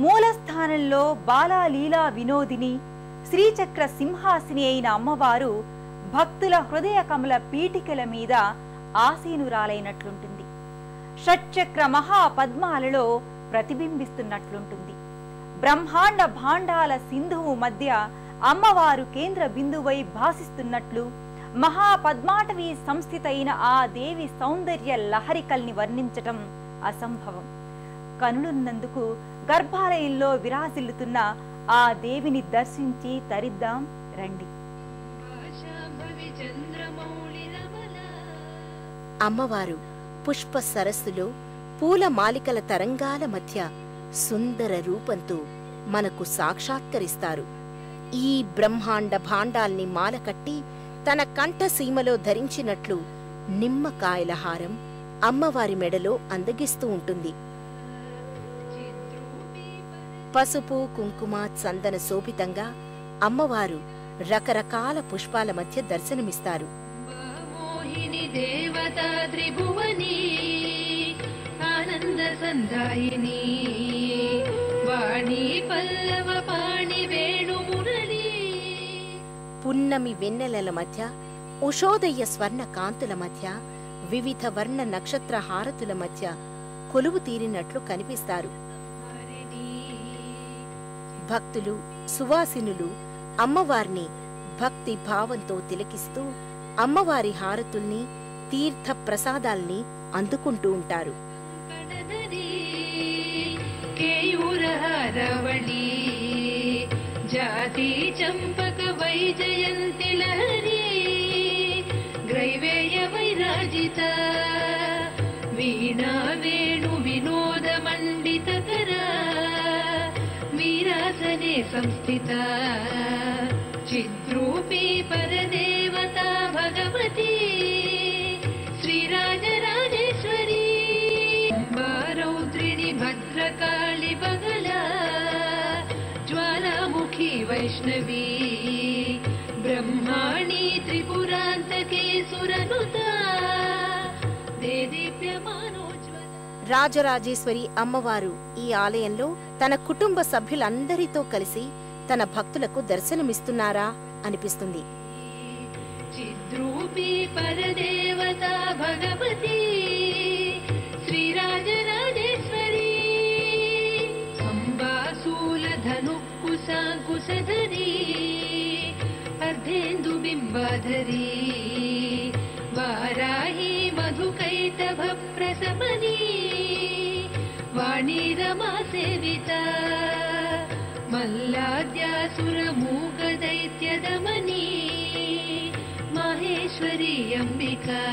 మూలస్థానంలో బాలాలీలా వినోదిని, శ్రీచక్ర సింహాసిని అయిన అమ్మవారు భక్తుల హృదయ కమల పీఠికల మీద ఆసీనురాలైనట్లుంటుంది. షట్చక్ర మహాపద్మాలలో ప్రతిబింబిస్తున్నట్లుంటుంది. బ్రహ్మాండ భాండాల సింధువు మధ్య అమ్మవారు కేంద్ర బిందువై భాసిస్తున్నట్లు మహాపద్మాటవీ సంస్థితైన ఆ దేవి సౌందర్య లహరికల్ని వర్ణించటం అసంభవం. కనులున్నందుకు గర్భాలయంలో విరాజిల్లుతున్న ఆ దేవిని దర్శించి తరిద్దాం రండి. అమ్మవారు పుష్ప సరస్సులో పూల మాలికల తరంగాల మధ్య సుందర రూపంతో మనకు సాక్షాత్కరిస్తారు. ఈ బ్రహ్మాండ భాండాల్ని మాలకట్టి తన కంఠసీమలో ధరించినట్లు నిమ్మకాయల హారం అమ్మవారి మెడలో అందగిస్తూ ఉంటుంది. పసుపు, కుంకుమ, చందన శోభితంగా అమ్మవారు రకరకాల పుష్పాల మధ్య దర్శనమిస్తారు. పున్నమి వెన్నెలల మధ్య, ఉషోదయ స్వర్ణ కాంతుల మధ్య, వివిధ వర్ణ నక్షత్ర హారతుల మధ్య కొలువు తీరినట్లు కనిపిస్తారు. భక్తులు, సువాసినులు అమ్మవారిని భక్తి భావంతో తిలకిస్తూ అమ్మవారి హారతుల్ని, తీర్థ ప్రసాదాల్ని అందుకుంటూ ఉంటారు. జాతి చంపక వైజయంతి లహరి గ్రైవేయ వైరాజిత వీణా వేణు వినోద మండితకర వీరాసనే సంస్థిత చిద్రూపీ పరదేవత భగవతి శ్రీరాజరాజేశ్వరీ రౌద్రిణి భద్రకాళి బగల జ్వాలాముఖి వైష్ణవీ బ్రహ్మాణి త్రిపురాంతకే సురనుత దేదీప్యమానోజ్వల. రాజరాజేశ్వరి అమ్మవారు ఈ ఆలయంలో తన కుటుంబ సభ్యులందరితో కలిసి తన భక్తులకు దర్శనమిస్తున్నారా అనిపిస్తుంది. చిద్రూపీ పరదేవత భగవతి శ్రీరాజరాజేశ్వరీ సంబాసూల ధనుకుశాంకుశధరీ అర్ధేందు బింబాధరీ వారాహి మధుకైటభ ప్రసమనీ వాణీ రమా సేవిత మల్లాద్యాసురమూకదైత్యదమనీ మహేశ్వరీ అంబికా